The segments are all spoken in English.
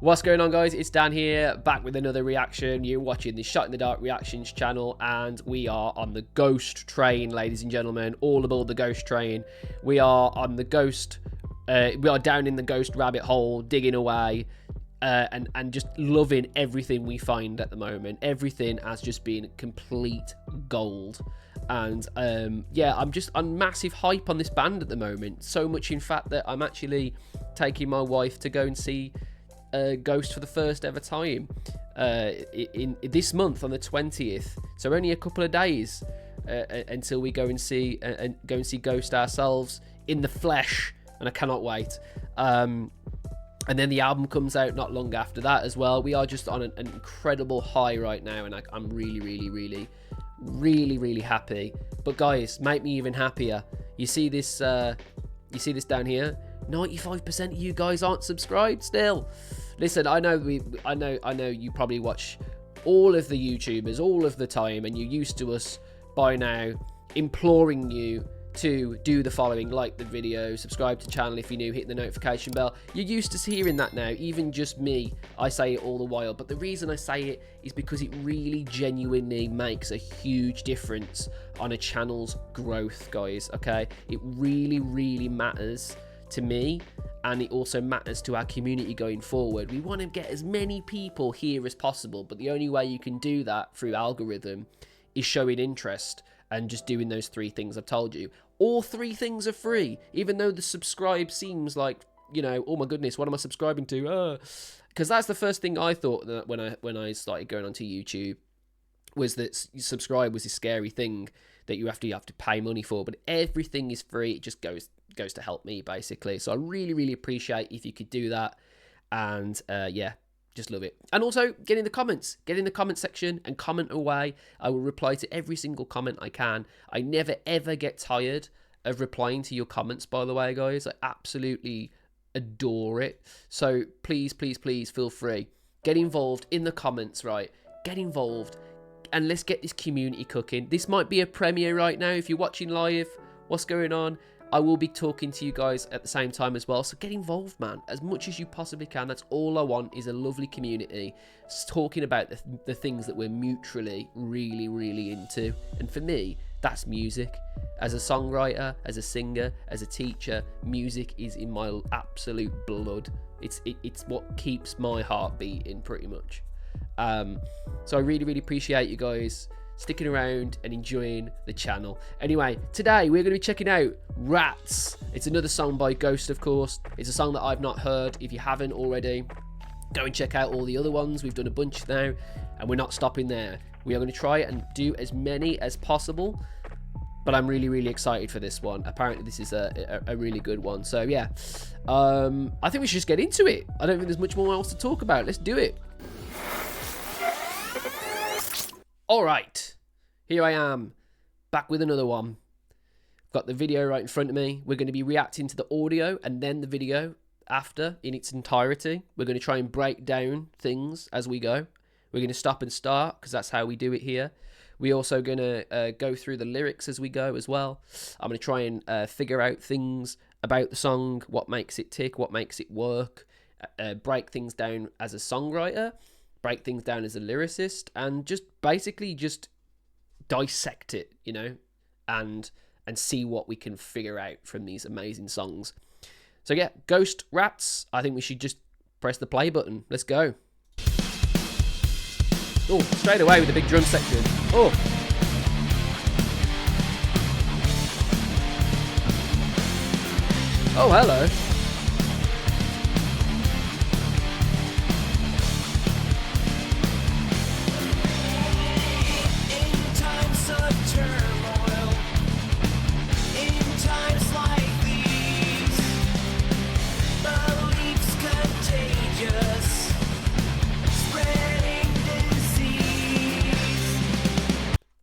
What's going on, guys? It's Dan here, back with another reaction. You're watching the Shot in the Dark Reactions channel, and we are on the Ghost train, ladies and gentlemen. All aboard the Ghost train. We are on the Ghost, we are down in the Ghost rabbit hole, digging away, and just loving everything we find at the moment. Everything has just been complete gold. And yeah, I'm on massive hype on this band at the moment. So much, in fact, that I'm actually taking my wife to go and see Ghost for the first ever time in this month on the 20th. So only a couple of days until we go and see Ghost ourselves in the flesh, and I cannot wait. And then the album comes out not long after that as well. We are just on an incredible high right now, and I'm really happy. But guys, make me even happier. You see this down here? 95% of you guys aren't subscribed still. Listen, I know you probably watch all of the YouTubers all of the time, and you're used to us by now imploring you to do the following: like the video, subscribe to the channel if you're new, hit the notification bell. You're used to hearing that now. Even just me, I say it all the while. But the reason I say it is because it really genuinely makes a huge difference on a channel's growth, guys. Okay, it really matters to me, and it also matters to our community going forward. We want to get as many people here as possible, but the only way you can do that through algorithm is showing interest and just doing those three things I've told you. All three things are free, even though the subscribe seems like, you know, oh my goodness, what am I subscribing to? Because that's the first thing I thought that when I started going onto YouTube, was that subscribe was a scary thing that you have to pay money for. But everything is free. It just goes to help me, basically. So I really appreciate if you could do that. And yeah, just love it. And also get in the comments section and comment away. I will reply to every single comment I can. I never ever get tired of replying to your comments, by the way, guys. I absolutely adore it. So please feel free, get involved in the comments, right? Get involved, and let's get this community cooking. This might be a premiere right now if you're watching live. What's going on? I will be talking to you guys at the same time as well. So get involved, man, as much as you possibly can. That's all I want, is a lovely community talking about the things that we're mutually really into. And for me, that's music. As a songwriter, as a singer, as a teacher, music is in my absolute blood. It's what keeps my heart beating, pretty much. So I really appreciate you guys sticking around and enjoying the channel. Anyway, today we're going to be checking out Rats. It's another song by Ghost, of course. It's a song that I've not heard. If you haven't already, go and check out all the other ones. We've done a bunch now, and we're not stopping there. We are going to try and do as many as possible, but I'm really excited for this one. Apparently this is a really good one. So yeah, I think we should just get into it. I don't think there's much more else to talk about. Let's do it. All right, here I am, back with another one. Got the video right in front of me. We're going to be reacting to the audio and then the video after in its entirety. We're going to try and break down things as we go. We're going to stop and start, because that's how we do it here. We're also going to go through the lyrics as we go as well. I'm going to try and figure out things about the song, what makes it tick, what makes it work, break things down as a songwriter, break things down as a lyricist, and just basically just dissect it, you know, and see what we can figure out from these amazing songs. So yeah, Ghost, Rats. I think we should just press the play button. Let's go. Oh, straight away with the big drum section. Oh. Oh, hello.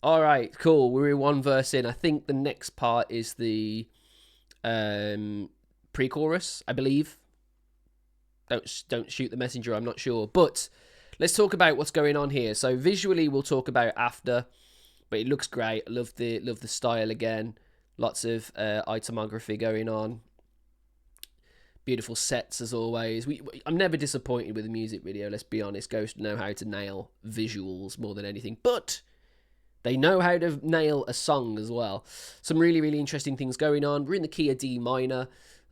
All right, cool. We're one verse in. I think the next part is the pre-chorus, I believe. Don't shoot the messenger. I'm not sure, but let's talk about what's going on here. So visually, we'll talk about after, but it looks great. I love the style again. Lots of itemography going on. Beautiful sets as always. I'm never disappointed with a music video, let's be honest. Ghost know how to nail visuals more than anything, but they know how to nail a song as well. Some really, really interesting things going on. We're in the key of D minor.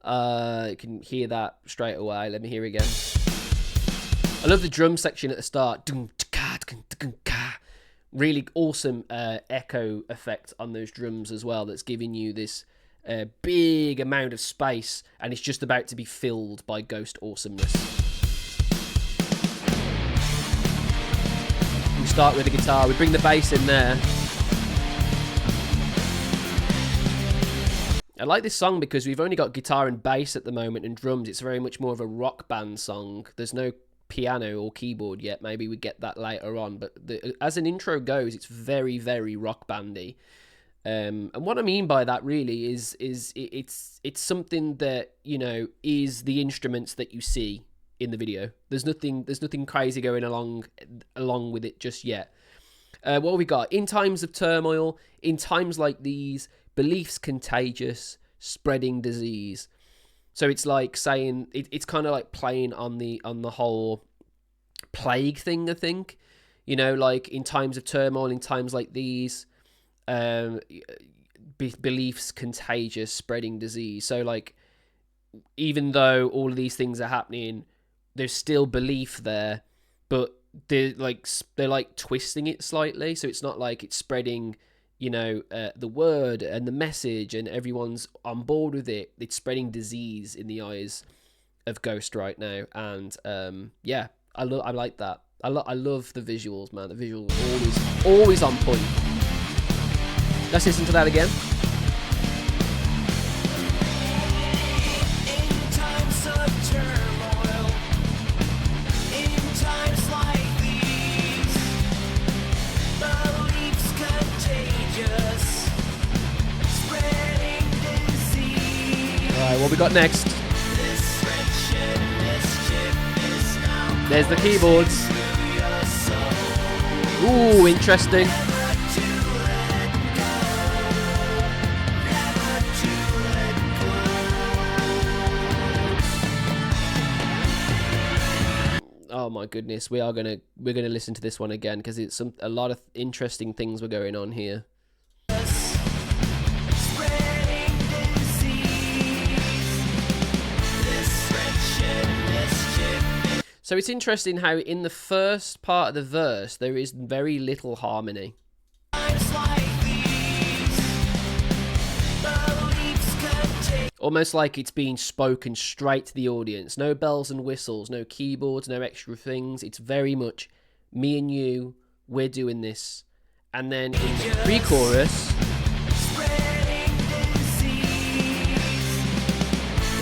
You can hear that straight away. Let me hear it again. I love the drum section at the start. Really awesome echo effect on those drums as well. That's giving you this big amount of space, and it's just about to be filled by Ghost awesomeness. We start with the guitar. We bring the bass in there. I like this song because we've only got guitar and bass at the moment and drums. It's very much more of a rock band song. There's no piano or keyboard yet. Maybe we get that later on, but as an intro goes, it's very, very rock bandy. And what I mean by that really is it's something that, you know, is the instruments that you see in the video. There's nothing crazy going along with it just yet. What have we got? In times of turmoil, in times like these, beliefs contagious, spreading disease. So it's like saying it's kind of like playing on the whole plague thing, I think. You know, like in times of turmoil, in times like these, beliefs contagious, spreading disease. So like, even though all of these things are happening, there's still belief there, but they're like twisting it slightly. So it's not like it's spreading, you know, the word and the message and everyone's on board with it. It's spreading disease in the eyes of Ghost right now. And yeah, I like that. I love the visuals, man. The visuals are always on point. Let's listen to that again. In times of turmoil, in times like these, beliefs contagious, spreading disease. All right, what we got next? This wretched mischief is now There's the keyboards. through your soul. Ooh, interesting. Never to let go, never to let go. Oh my goodness, we're gonna listen to this one again because it's a lot of interesting things were going on here. Spreading disease, this wretched mischief. So it's interesting how in the first part of the verse there is very little harmony. Times like these, beliefs contain. Almost like it's being spoken straight to the audience. No bells and whistles, no keyboards, no extra things. It's very much me and you, we're doing this. And then in the pre-chorus, Spreading disease,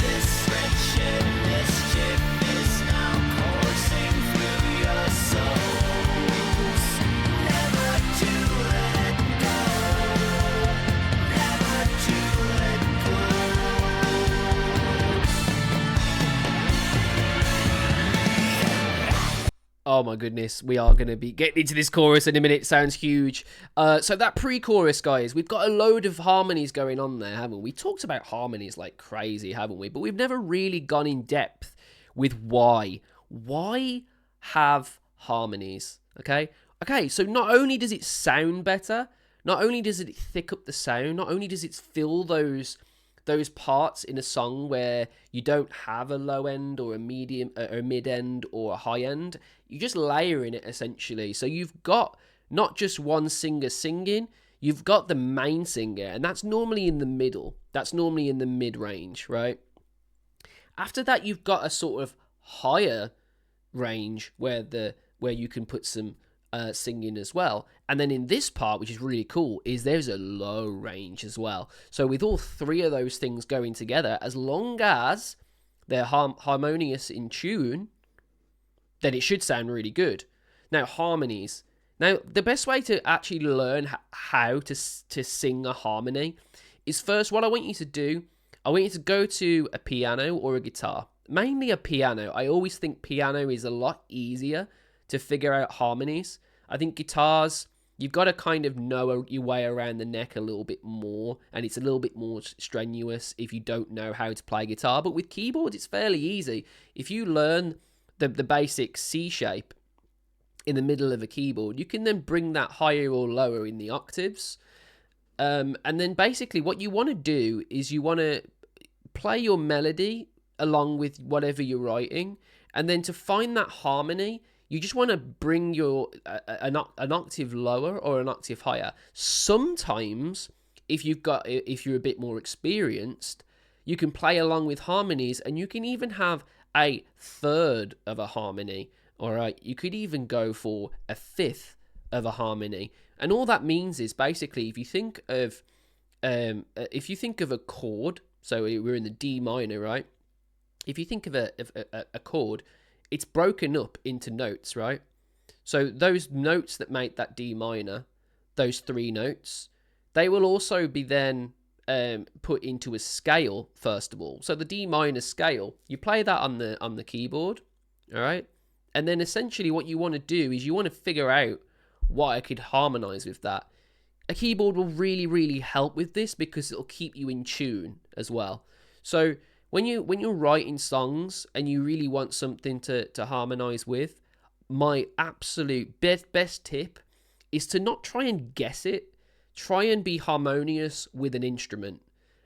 this wretched mischief is now coursing through your souls. Never to let go, never to let go. oh my goodness, we are going to be getting into this chorus in a minute. It sounds huge. So that pre-chorus, guys, we've got a load of harmonies going on there, haven't we? We talked about harmonies like crazy, haven't we? But we've never really gone in depth with why. Why have harmonies? Okay, so not only does it sound better, not only does it thick up the sound, not only does it fill those parts in a song where you don't have a low end or a medium or a mid end or a high end, you just layer in it essentially. So you've got not just one singer singing, you've got the main singer, and that's normally in the middle. That's normally in the mid range, right? After that, you've got a sort of higher range where you can put some singing as well. And then in this part, which is really cool, is there's a low range as well. So with all three of those things going together, as long as they're harmonious in tune, then it should sound really good. Now, harmonies. Now, the best way to actually learn how to sing a harmony is first, what I want you to do, I want you to go to a piano or a guitar. Mainly a piano. I always think piano is a lot easier to figure out harmonies. I think guitars, You've got to kind of know your way around the neck a little bit more, and it's a little bit more strenuous if you don't know how to play guitar. But with keyboards, it's fairly easy. If you learn the basic C shape in the middle of a keyboard, you can then bring that higher or lower in the octaves. And then basically what you want to do is you want to play your melody along with whatever you're writing, and then to find that harmony, you just want to bring your an octave lower or an octave higher. Sometimes, if you're a bit more experienced, you can play along with harmonies, and you can even have a third of a harmony. All right, you could even go for a fifth of a harmony, and all that means is basically if you think of a chord. So we're in the D minor, right? If you think of a chord, it's broken up into notes, right? So those notes that make that D minor, those 3 notes, they will also be then put into a scale, first of all. So the D minor scale, you play that on the keyboard, all right? And then essentially what you want to do is you want to figure out what I could harmonize with that. A keyboard will really, really help with this because it'll keep you in tune as well. So when you're writing songs and you really want something to harmonize with, my absolute best tip is to not try and guess it. Try and be harmonious with an instrument.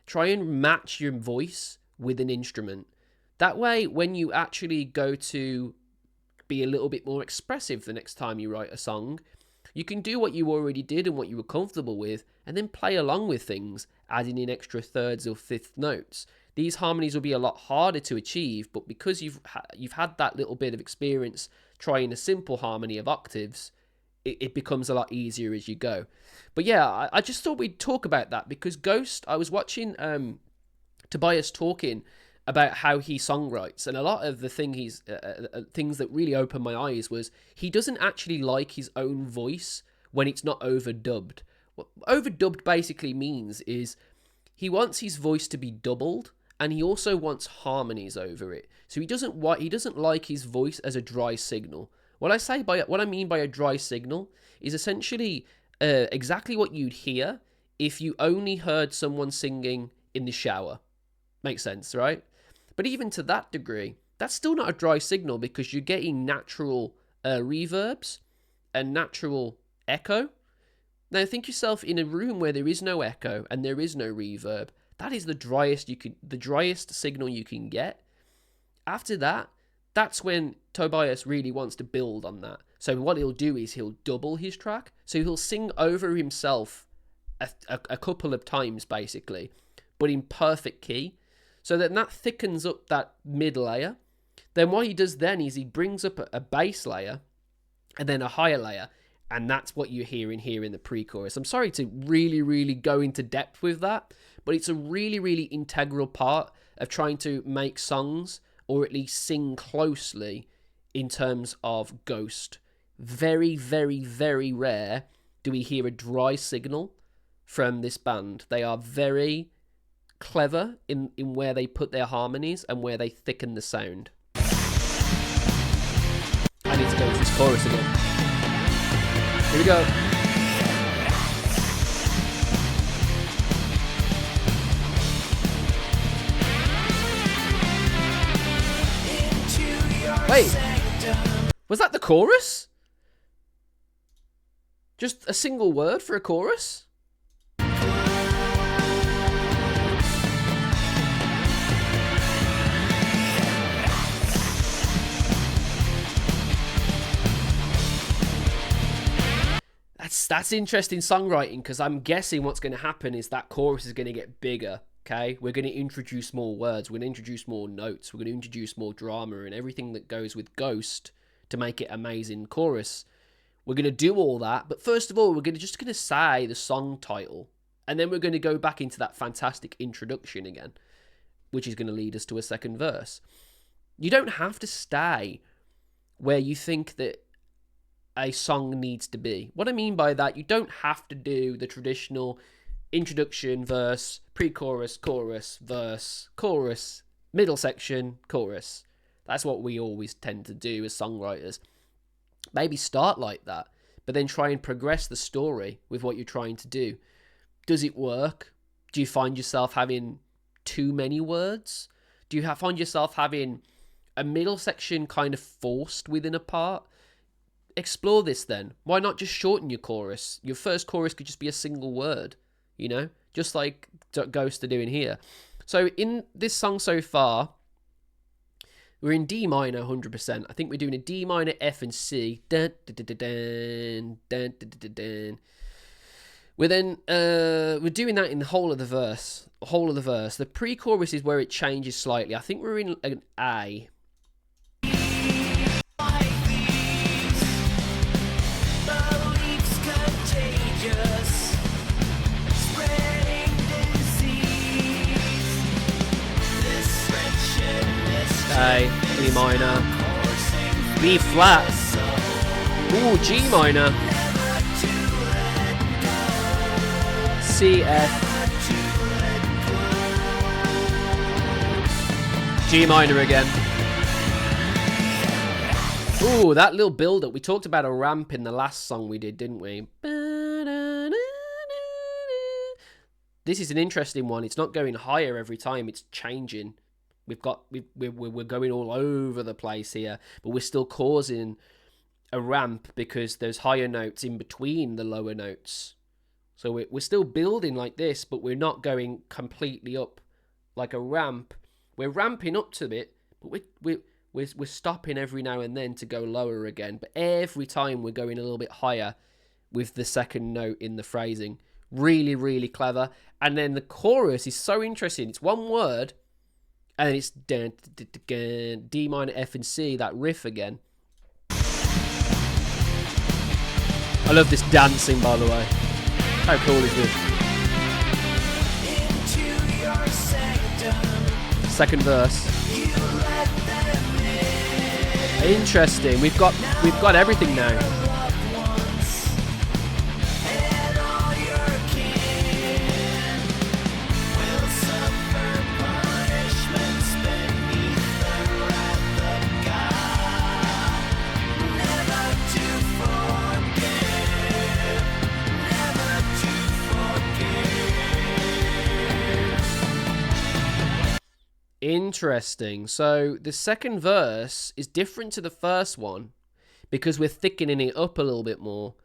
Try and match your voice with an instrument. That way, when you actually go to be a little bit more expressive the next time you write a song, you can do what you already did and what you were comfortable with, and then play along with things, adding in extra thirds or fifth notes. These harmonies will be a lot harder to achieve, but because you've had that little bit of experience trying a simple harmony of octaves, it becomes a lot easier as you go. But yeah, I just thought we'd talk about that because Ghost, I was watching Tobias talking about how he songwrites, and a lot of the things that really opened my eyes was he doesn't actually like his own voice when it's not overdubbed. What overdubbed basically means is he wants his voice to be doubled, and he also wants harmonies over it. So he doesn't like his voice as a dry signal. What I mean by a dry signal is essentially exactly what you'd hear if you only heard someone singing in the shower. Makes sense, right? But even to that degree, that's still not a dry signal because you're getting natural reverbs and natural echo. Now think yourself in a room where there is no echo and there is no reverb. That is the driest signal you can get. After that, that's when Tobias really wants to build on that. So what he'll do is he'll double his track. So he'll sing over himself a couple of times basically, but in perfect key. So that thickens up that mid layer. Then what he does then is he brings up a bass layer and then a higher layer. And that's what you're hearing here in the pre-chorus. I'm sorry to really, really go into depth with that, but it's a really, really integral part of trying to make songs or at least sing closely in terms of Ghost. Very, very, very rare do we hear a dry signal from this band. They are very clever in where they put their harmonies and where they thicken the sound. I need to go to this chorus again. Here we go. Wait, was that the chorus? Just a single word for a chorus? That's interesting songwriting, because I'm guessing what's going to happen is that chorus is going to get bigger, okay? We're going to introduce more words, we're going to introduce more notes, we're going to introduce more drama and everything that goes with Ghost to make it amazing chorus. We're going to do all that, but first of all, we're just going to say the song title, and then we're going to go back into that fantastic introduction again, which is going to lead us to a second verse. You don't have to stay where you think that a song needs to be. What I mean by that, you don't have to do the traditional introduction, verse, pre-chorus, chorus, verse, chorus, middle section, chorus. That's what we always tend to do as songwriters. Maybe start like that, but then try and progress the story with what you're trying to do. Does it work? Do you find yourself having too many words? Do you find yourself having a middle section kind of forced within a part? Explore this then. Why not just shorten your chorus? Your first chorus could just be a single word, you know, just like Ghost are doing here. So in this song so far, we're in D minor 100%. I think we're doing a D minor, F and C. Dun, dun, dun, dun, dun, dun, dun, dun. We're doing that in the whole of the verse. The pre-chorus is where it changes slightly. I think we're in an A. A, E minor, B flat, ooh, G minor, C, F, G minor again. Ooh, that little build-up. We talked about a ramp in the last song we did, didn't we? This is an interesting one. It's not going higher every time, it's changing. We're going all over the place here, but we're still causing a ramp because there's higher notes in between the lower notes. So we're still building like this, but we're not going completely up like a ramp. We're ramping up to it, but we're stopping every now and then to go lower again. But every time we're going a little bit higher with the second note in the phrasing. Really, really clever. And then the chorus is so interesting. It's one word. And then it's D minor, F and C, that riff again. I love this dancing, by the way. How cool is this? Second verse. Interesting. We've got everything now. Interesting. So the second verse is different to the first one because we're thickening it up a little bit more.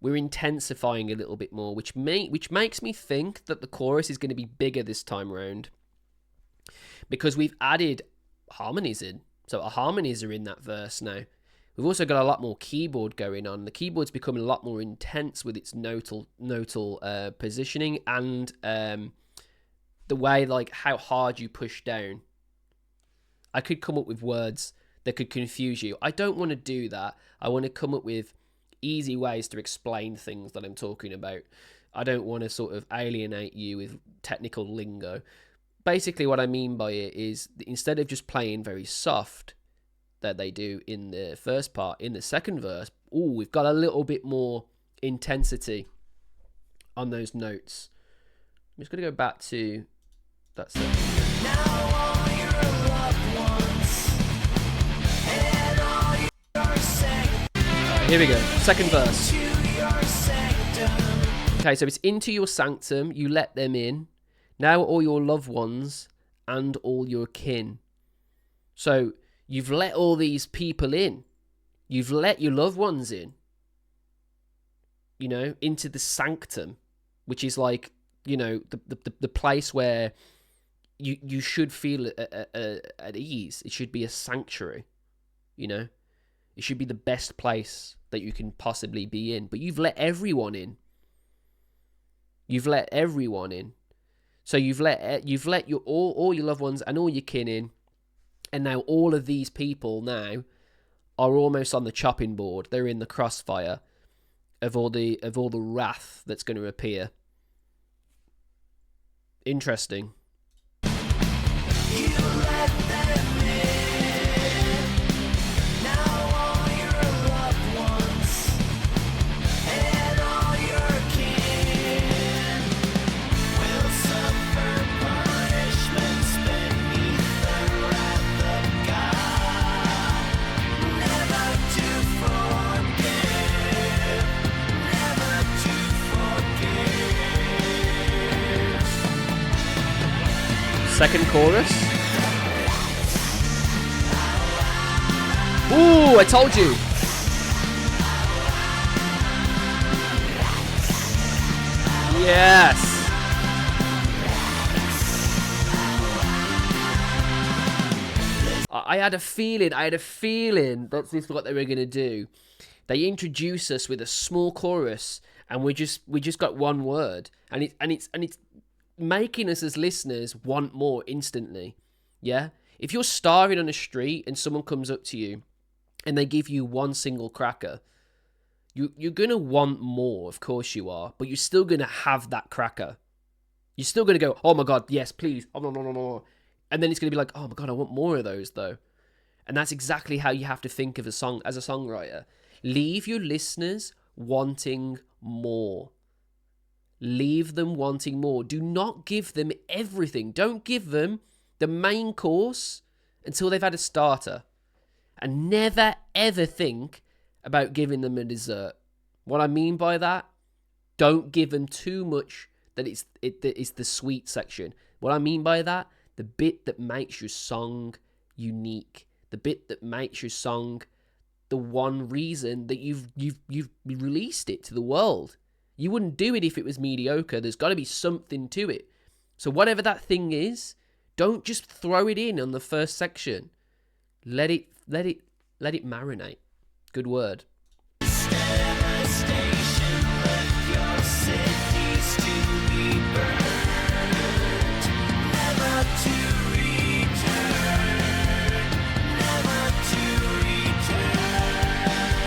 We're intensifying a little bit more, which makes me think that the chorus is going to be bigger this time around because we've added harmonies in. So our harmonies are in that verse now. We've also got a lot more keyboard going on. The keyboard's becoming a lot more intense with its nodal positioning and the way, like, how hard you push down. I could come up with words that could confuse you. I don't want to do that. I want to come up with easy ways to explain things that I'm talking about. I don't want to sort of alienate you with technical lingo. Basically, what I mean by it is instead of just playing very soft that they do in the first part, in the second verse, we've got a little bit more intensity on those notes. I'm just going to go back to that second. Here we go. Second verse. Okay, so it's into your sanctum, you let them in. Now all your loved ones and all your kin. So you've let all these people in. You've let your loved ones in. You know, into the sanctum, which is like, you know, the place where you should feel at ease. It should be a sanctuary, you know. It should be the best place that you can possibly be in. But you've let everyone in. You've let everyone in. So you've let your all your loved ones and all your kin in, and now all of these people now are almost on the chopping board. They're in the crossfire of all the wrath that's going to appear. Interesting. second chorus. Ooh, I told you. Yes. I had a feeling that's this what they were going to do. They introduce us with a small chorus, and we just got one word, and it's making us as listeners want more instantly. Yeah? If you're starving on a street and someone comes up to you and they give you one single cracker, you're going to want more, of course you are, but you're still going to have that cracker. You're still going to go, oh my God, yes, please. Oh, no. And then it's going to be like, oh my God, I want more of those though. And that's exactly how you have to think of a song as a songwriter. Leave your listeners wanting more. Leave them wanting more. Do not give them everything. Don't give them the main course until they've had a starter. And never ever think about giving them a dessert. What I mean by that, don't give them too much that it's the sweet section. What I mean by that, the bit that makes your song unique, the bit that makes your song the one reason that you've released it to the world. You wouldn't do it if it was mediocre. There's got to be something to it. So whatever that thing is, don't just throw it in on the first section. Let it marinate. Good word.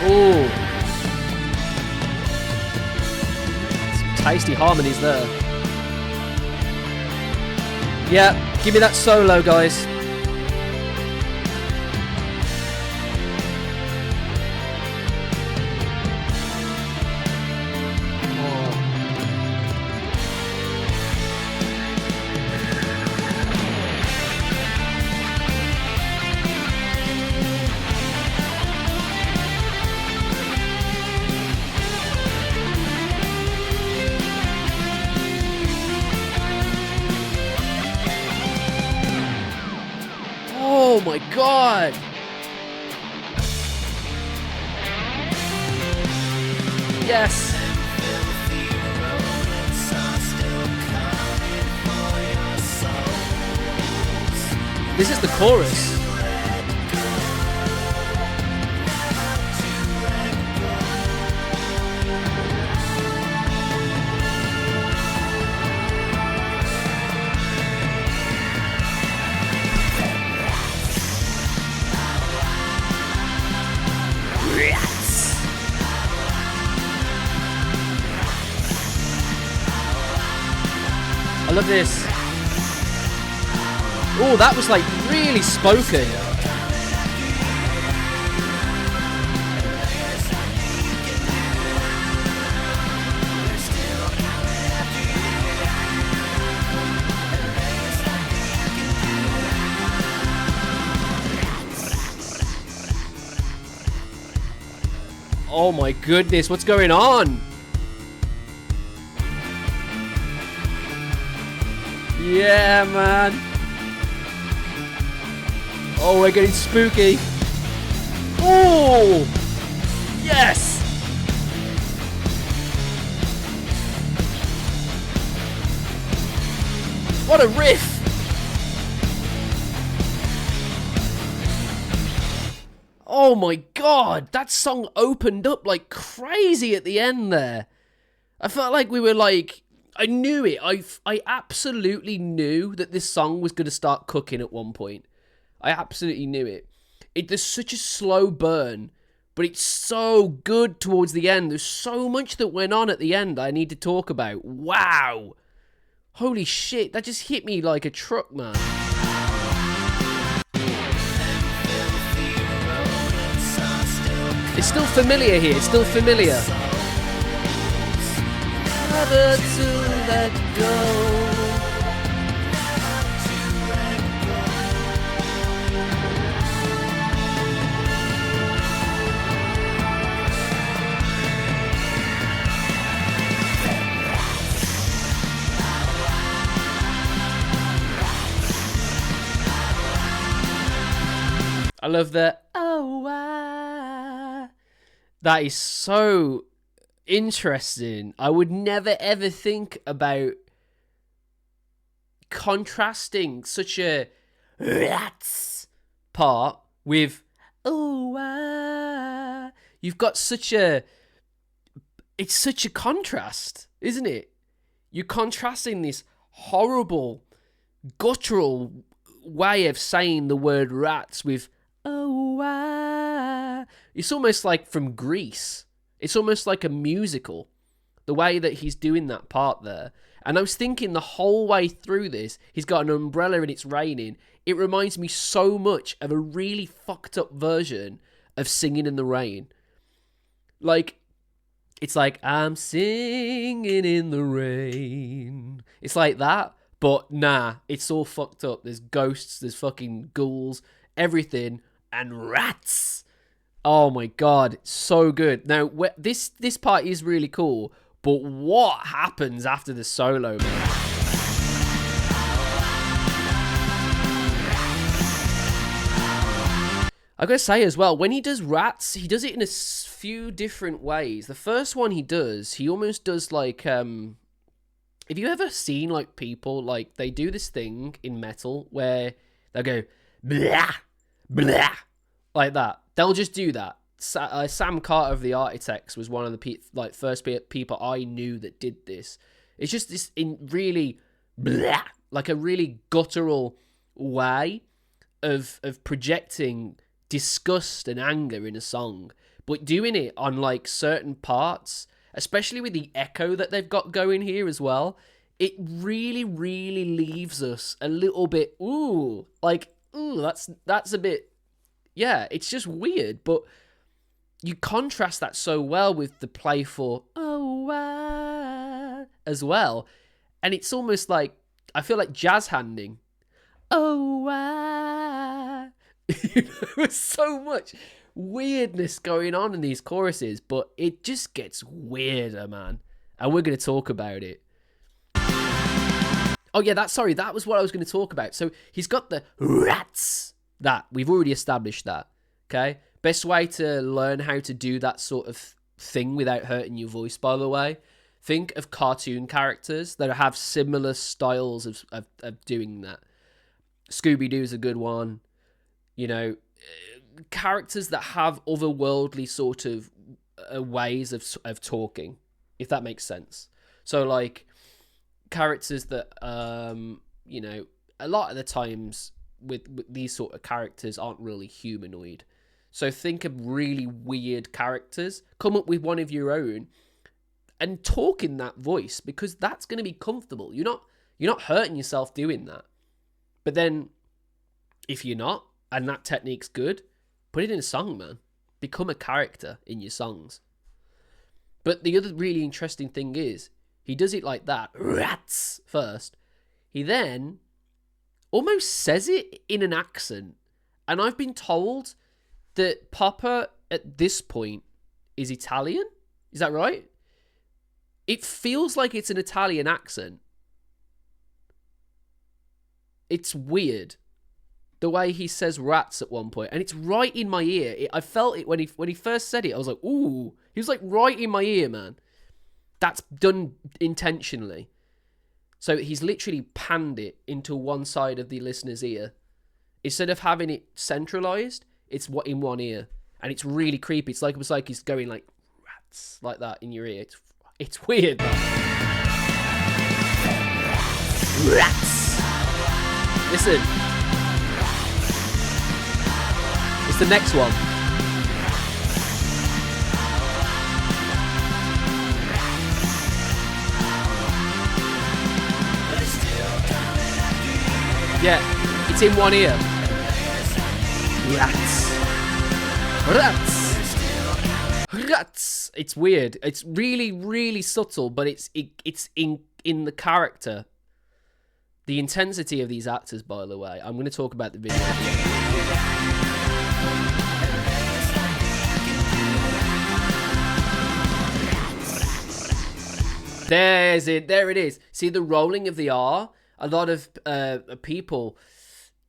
Ooh. Some tasty harmonies there. Yeah, give me that solo, guys. Oh my God! Yes! This is the chorus. I love this. Oh, that was like really spoken. Oh my goodness, what's going on? Yeah, man. Oh, we're getting spooky. Oh, yes. What a riff. Oh my God, that song opened up like crazy at the end there. I felt like we were like, I knew it. I absolutely knew that this song was going to start cooking at one point. I absolutely knew it. There's such a slow burn, but it's so good towards the end. There's so much that went on at the end I need to talk about. Wow. Holy shit, that just hit me like a truck, man. It's still familiar here. It's still familiar. Never to let go. love the oh ah. That is so interesting. I would never ever think about contrasting such a rats part with oh ah. You've got such a, it's such a contrast, isn't it? You're contrasting this horrible guttural way of saying the word rats with oh ah. It's almost like from Grease. It's almost like a musical, the way that he's doing that part there. And I was thinking the whole way through this, he's got an umbrella and it's raining. It reminds me so much of a really fucked up version of Singing in the Rain. Like, it's like, I'm singing in the rain. It's like that, but nah, it's all fucked up. There's ghosts, there's fucking ghouls, everything, and rats. Oh my god, so good. Now, this part is really cool, but what happens after the solo, man? I gotta say as well, when he does rats, he does it in a few different ways. The first one he almost does like, have you ever seen like people, like they do this thing in metal where they'll go, blah, blah, like that. They'll just do that. Sam Carter of the Architects was one of the first people I knew that did this. It's just this in really, blah, like a really guttural way of projecting disgust and anger in a song, but doing it on like certain parts, especially with the echo that they've got going here as well. It really, really leaves us a little bit, that's a bit, yeah, it's just weird, but you contrast that so well with the playful as well, and it's almost like, I feel like jazz handing. There's so much weirdness going on in these choruses, but it just gets weirder, man. And we're going to talk about it. Oh yeah, that was what I was going to talk about. So he's got the rats. That, we've already established that. Okay? Best way to learn how to do that sort of thing without hurting your voice, by the way. Think of cartoon characters that have similar styles of doing that. Scooby-Doo's a good one. You know, characters that have otherworldly sort of ways of talking, if that makes sense. So, like, characters that, you know, a lot of the times with these sort of characters aren't really humanoid. So think of really weird characters, come up with one of your own, and talk in that voice, because that's going to be comfortable. You're not hurting yourself doing that. But then, if you're not, and that technique's good, put it in a song, man. Become a character in your songs. But the other really interesting thing is, he does it like that, rats, first. He then almost says it in an accent. And I've been told that Papa, at this point, is Italian. Is that right? It feels like it's an Italian accent. It's weird. The way he says rats at one point, and it's right in my ear. I felt it when he first said it. I was like, ooh. He was like right in my ear, man. That's done intentionally. So he's literally panned it into one side of the listener's ear. Instead of having it centralized, it's in one ear. And it's really creepy. It's like he's going like rats like that in your ear. It's weird, man. Rats. Listen. It's the next one. Yeah, it's in one ear. Rats. Rats. Rats. It's weird. It's really, really subtle, but it's in the character. The intensity of these actors, by the way. I'm going to talk about the video. There it is. See the rolling of the R? A lot of people,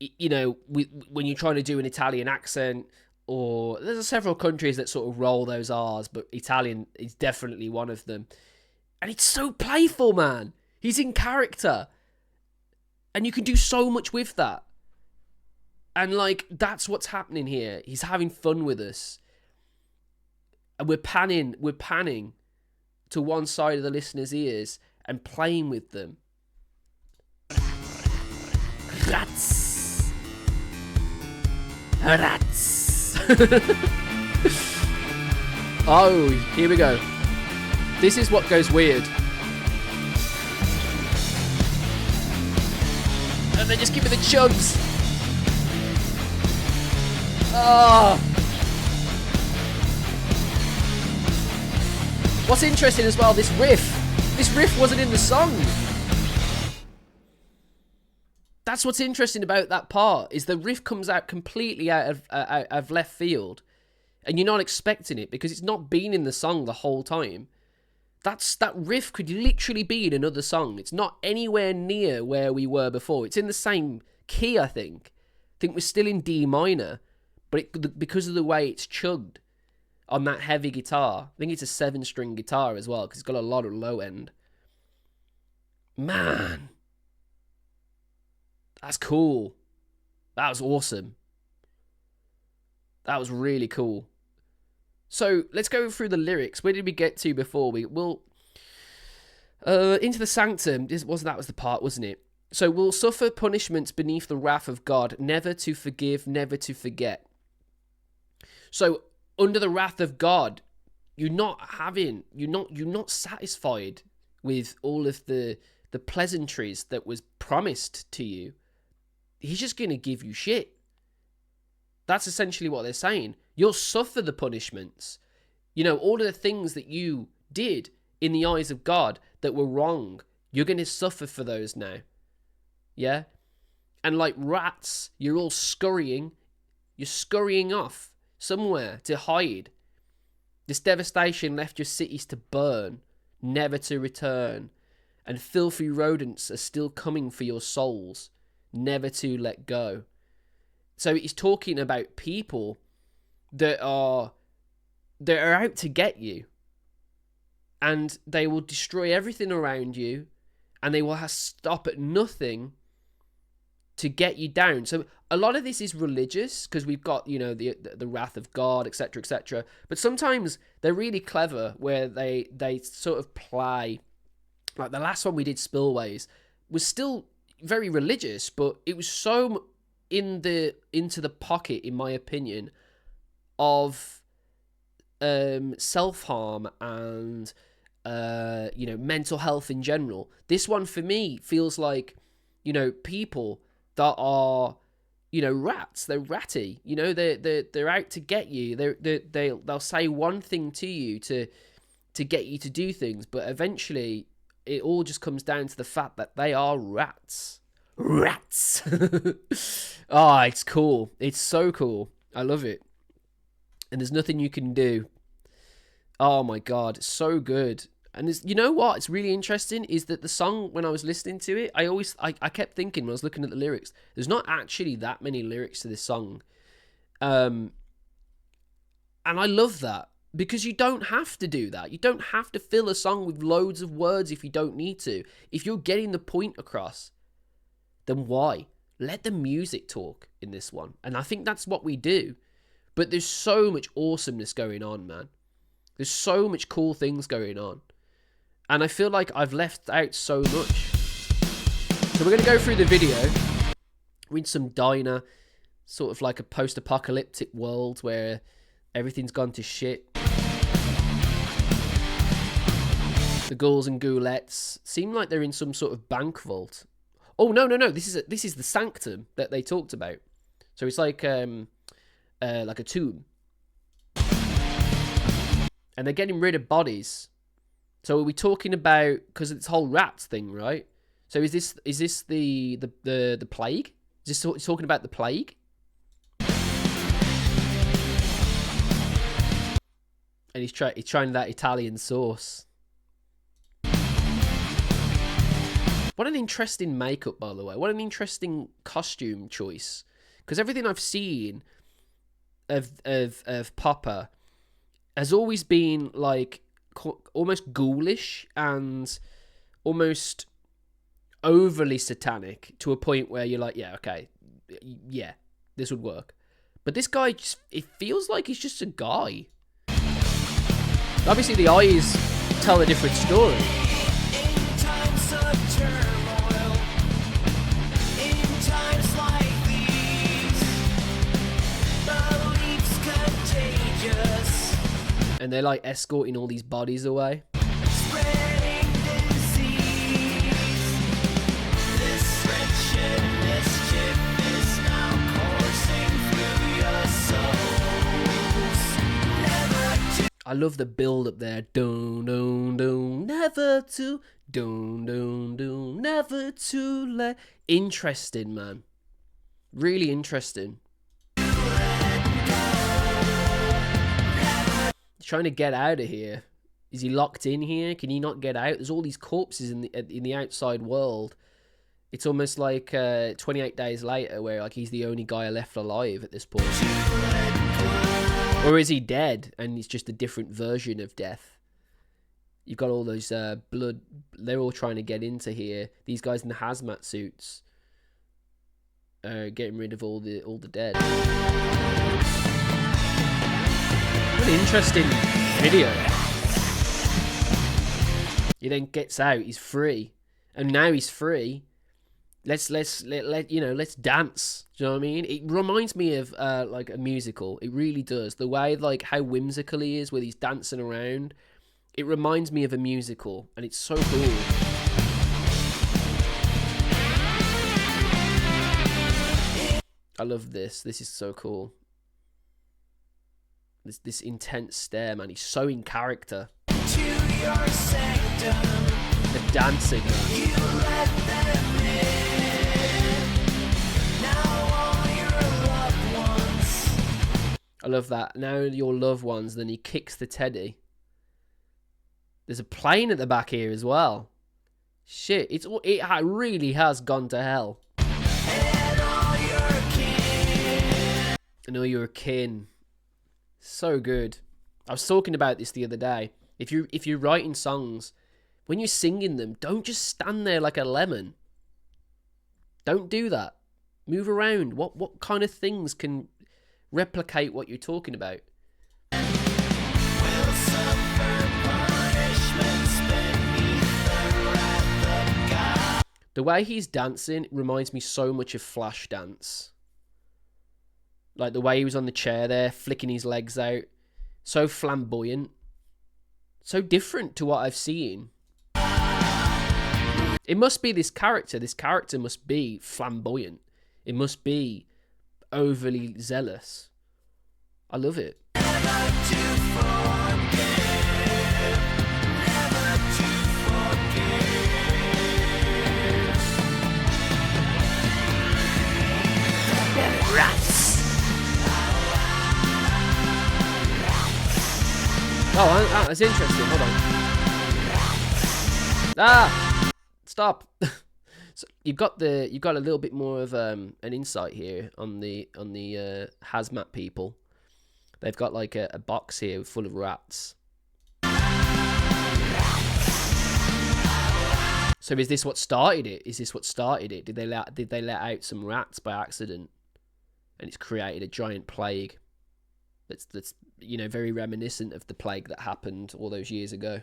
when you're trying to do an Italian accent, or there's several countries that sort of roll those R's, but Italian is definitely one of them. And it's so playful, man. He's in character. And you can do so much with that. And, like, that's what's happening here. He's having fun with us. And we're panning to one side of the listener's ears and playing with them. Rats. Rats. Oh, here we go. This is what goes weird. And then just give me the chugs. Oh. What's interesting as well, this riff wasn't in the song. That's what's interesting about that part, is the riff comes out completely out of left field, and you're not expecting it because it's not been in the song the whole time. That riff could literally be in another song. It's not anywhere near where we were before. It's in the same key, I think. I think we're still in D minor, but because of the way it's chugged on that heavy guitar, I think it's a 7-string guitar as well, because it's got a lot of low end. Man, that's cool. That was awesome. That was really cool. So let's go through the lyrics. Where did we get to before into the sanctum? That was the part, wasn't it? So we'll suffer punishments beneath the wrath of God, never to forgive, never to forget. So under the wrath of God, you're not satisfied with all of the pleasantries that was promised to you. He's just going to give you shit. That's essentially what they're saying. You'll suffer the punishments. All of the things that you did in the eyes of God that were wrong, you're going to suffer for those now. Yeah? And like rats, you're all scurrying. You're scurrying off somewhere to hide. This devastation left your cities to burn, never to return. And filthy rodents are still coming for your souls, never to let go. So he's talking about people that are out to get you, and they will destroy everything around you, and they will stop at nothing to get you down. So a lot of this is religious, because we've got the wrath of God, etc., etc. But sometimes they're really clever, where they sort of play, like the last one we did, Spillways, was still very religious, but it was so into the pocket, in my opinion, of self-harm and mental health in general. This one for me feels like people that are rats. They're ratty. They're out to get you. They'll say one thing to you to get you to do things, but eventually it all just comes down to the fact that they are rats. Rats. Oh, it's cool. It's so cool. I love it. And there's nothing you can do. Oh my God, it's so good. And what's really interesting is that the song, when I was listening to it, I kept thinking when I was looking at the lyrics, there's not actually that many lyrics to this song. And I love that, because you don't have to do that. You don't have to fill a song with loads of words if you don't need to. If you're getting the point across, then why? Let the music talk in this one. And I think that's what we do. But there's so much awesomeness going on, man. There's so much cool things going on. And I feel like I've left out so much. So we're going to go through the video. We're in some diner, sort of like a post-apocalyptic world where everything's gone to shit. The ghouls and ghoulettes seem like they're in some sort of bank vault. Oh, no. This is the sanctum that they talked about. So it's like a tomb. And they're getting rid of bodies. So are we talking about, because it's whole rats thing, right? So is this the plague? Is this talking about the plague? And he's trying that Italian sauce. What an interesting makeup, by the way. What an interesting costume choice. Because everything I've seen of Popper has always been like almost ghoulish and almost overly satanic to a point where you're like, yeah, okay, yeah, this would work. But this guy, just, it feels like he's just a guy. Obviously, the eyes tell a different story. In times of turmoil, in times like these, beliefs contagious, And they're like escorting all these bodies away. spreading disease. This wretched mischief is now coursing through your souls. Never to I love the build up there. Dun dun dun, never to dun dun dun, never to let. Interesting, man. Really interesting. He's trying to get out of here. Is he locked in here? Can he not get out? There's all these corpses in the outside world. It's almost like 28 days later, where like he's the only guy left alive at this point. Or is he dead and it's just a different version of death? You've got all those blood. They're all trying to get into here. These guys in the hazmat suits are getting rid of all the dead. What an interesting video. He then gets out. He's free, and now he's free. Let's dance. Do you know what I mean? It reminds me of like a musical. It really does. The way like how whimsical he is, where he's dancing around. It reminds me of a musical, and it's so cool. I love this. This is so cool. This intense stare, man. He's so in character. to your sanctum. The dancing, man. You let them in. Now all your loved ones. I love that. Now your loved ones. Then he kicks the teddy. There's a plane at the back here as well. Shit, it really has gone to hell. And all your kin. And all your kin. So good. I was talking about this the other day. If you're writing songs, when you're singing them, don't just stand there like a lemon. Don't do that. Move around. What kind of things can replicate what you're talking about? Will suffer punishments beneath the wrath of God. The way he's dancing reminds me so much of Flashdance. Like the way he was on the chair there, flicking his legs out. So flamboyant. So different to what I've seen. It must be this character. This character must be flamboyant. It must be overly zealous. I love it. Never to forgive. Never to forgive. Rats. Oh, that's interesting. Hold on. Ah, stop. So you've got a little bit more of an insight here on the hazmat people. They've got like a box here full of rats. So is this what started it? Is this what started it? Did they let out some rats by accident, and it's created a giant plague? That's very reminiscent of the plague that happened all those years ago.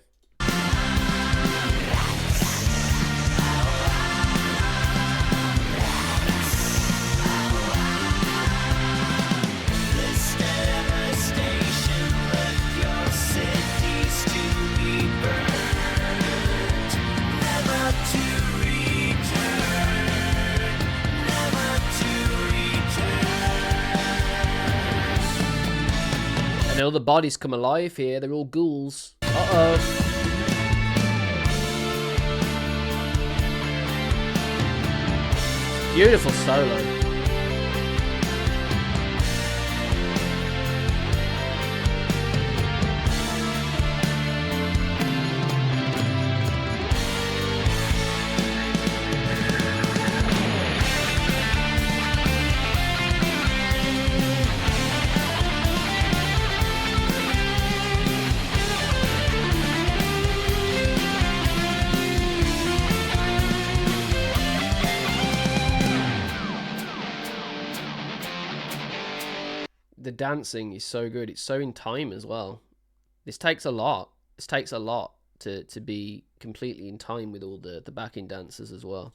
This devastation left your cities to be burned. Never to return. Never to return. And all the bodies come alive here. They're all ghouls. Uh-oh. Beautiful solo. dancing is so good. It's so in time as well. This takes a lot. This takes a lot to be completely in time with all the backing dancers as well.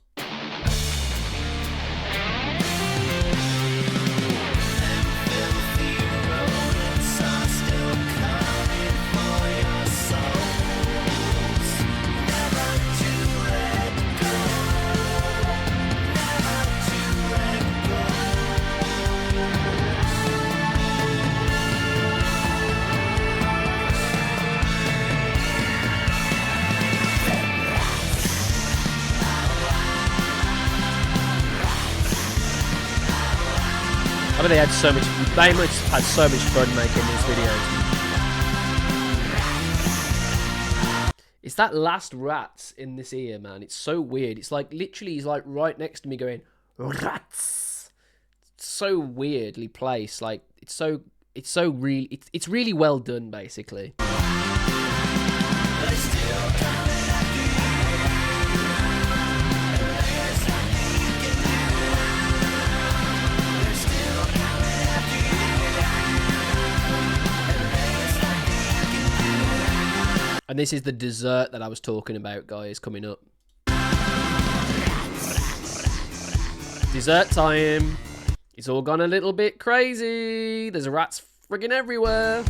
I mean, they must have had so much fun making these videos. It's that last rats in this ear, man. It's so weird. It's like literally he's like right next to me going rats. It's so weirdly placed. Like it's really well done, basically. And this is the dessert that I was talking about, guys, coming up. Dessert time. It's all gone a little bit crazy. There's rats friggin' everywhere.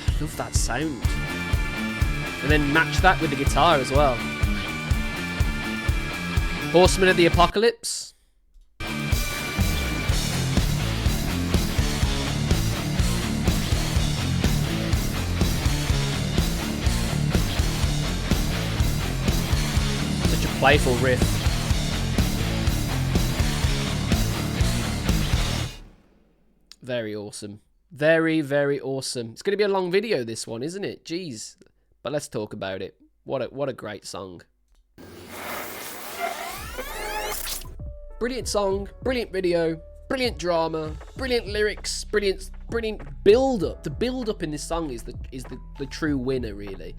I love that sound. And then match that with the guitar as well. Horsemen of the Apocalypse. Playful riff. Very awesome. Very, very awesome. It's going to be a long video, this one, isn't it? Jeez. But let's talk about it. What a great song. Brilliant song, brilliant video, brilliant drama, brilliant lyrics, brilliant build-up. The build-up in this song is the true winner, really.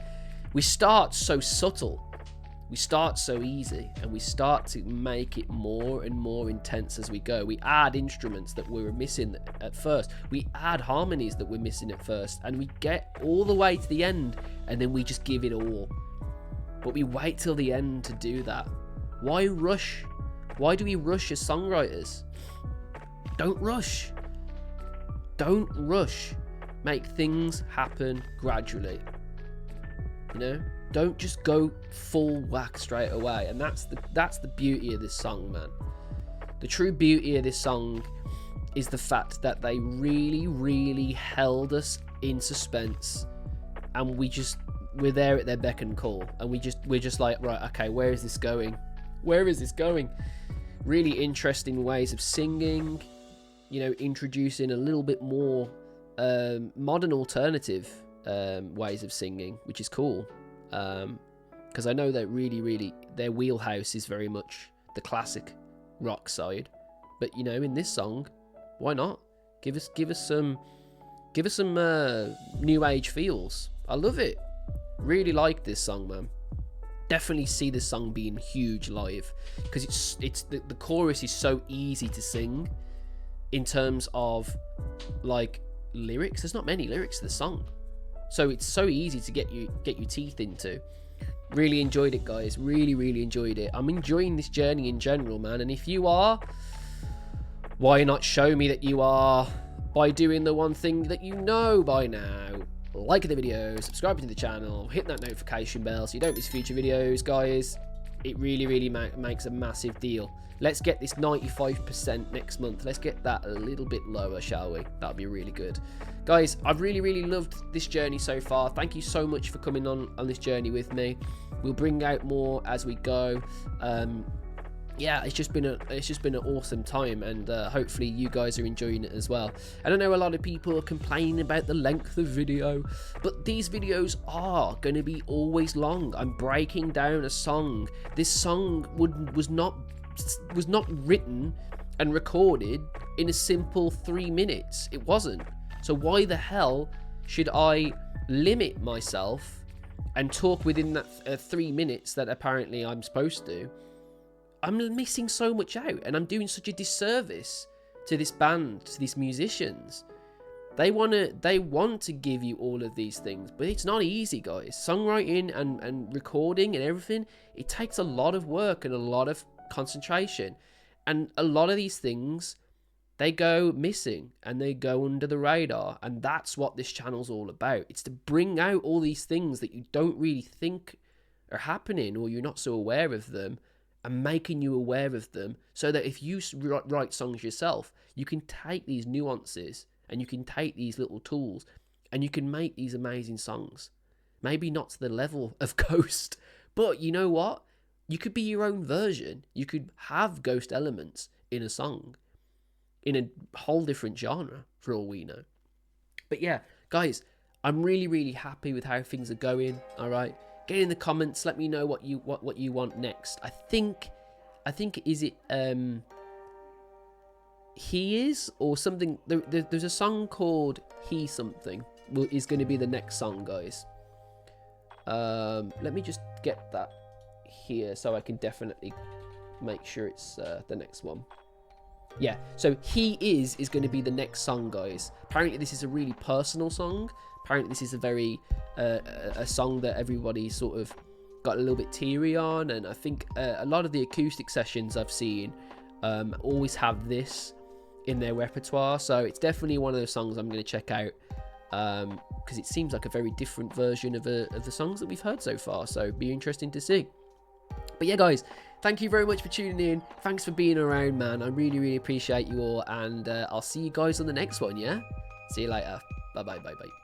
We start so subtle. We start so easy, and we start to make it more and more intense as we go. We add instruments that we were missing at first. We add harmonies that we're missing at first, and we get all the way to the end, and then we just give it all. But we wait till the end to do that. Why rush? Why do we rush as songwriters? Don't rush. Don't rush. Make things happen gradually. You know? Don't just go full whack straight away. And that's the beauty of this song, man. The true beauty of this song is the fact that they really, really held us in suspense, and we're there at their beck and call, and we're just like, right, okay, where is this going? Where is this going? Really interesting ways of singing, you know, introducing a little bit more modern alternative ways of singing, which is cool. Because I know that really their wheelhouse is very much the classic rock side, but you know, in this song, why not give us some new age feels? I love it. Really like this song, man. Definitely see this song being huge live, because the chorus is so easy to sing in terms of like lyrics. There's not many lyrics to the song. So it's so easy to get your teeth into. Really enjoyed it, guys. Really enjoyed it. I'm enjoying this journey in general, man. And if you are, why not show me that you are by doing the one thing that you know by now. Like the video, subscribe to the channel, hit that notification bell so you don't miss future videos, guys. It really makes a massive deal. Let's get this 95% next month. Let's get that a little bit lower, shall we? That'd be really good. Guys, I've really loved this journey so far. Thank you so much for coming on this journey with me. We'll bring out more as we go. Yeah, it's just been an awesome time, and hopefully you guys are enjoying it as well. And I know a lot of people are complaining about the length of video, but these videos are going to be always long. I'm breaking down a song. This song was not written and recorded in a simple 3 minutes. It wasn't. So why the hell should I limit myself and talk within that 3 minutes that apparently I'm supposed to? I'm missing so much out, and I'm doing such a disservice to this band, to these musicians. They want to give you all of these things, but it's not easy, guys. Songwriting and recording and everything, it takes a lot of work and a lot of concentration. And a lot of these things, they go missing and they go under the radar. And that's what this channel's all about. It's to bring out all these things that you don't really think are happening, or you're not so aware of them, and making you aware of them, so that if you write songs yourself, you can take these nuances and you can take these little tools and you can make these amazing songs. Maybe not to the level of Ghost, but you know what? You could be your own version. You could have Ghost elements in a song, in a whole different genre, for all we know. But yeah, guys, I'm really, really happy with how things are going. All right, get in the comments. Let me know what you want next. I think is it He Is or something. There's a song called He Something is going to be the next song, guys. Let me just get that here so I can definitely make sure it's the next one. Yeah, so He Is going to be the next song, guys. Apparently this is a really personal song. Apparently this is a very a song that everybody sort of got a little bit teary on, and I think a lot of the acoustic sessions I've seen always have this in their repertoire, so it's definitely one of those songs I'm going to check out, because it seems like a very different version of the songs that we've heard so far, so it'd be interesting to see. But yeah, guys, thank you very much for tuning in. Thanks for being around, man. I really, really appreciate you all, and I'll see you guys on the next one, yeah? See you later. Bye-bye, bye-bye.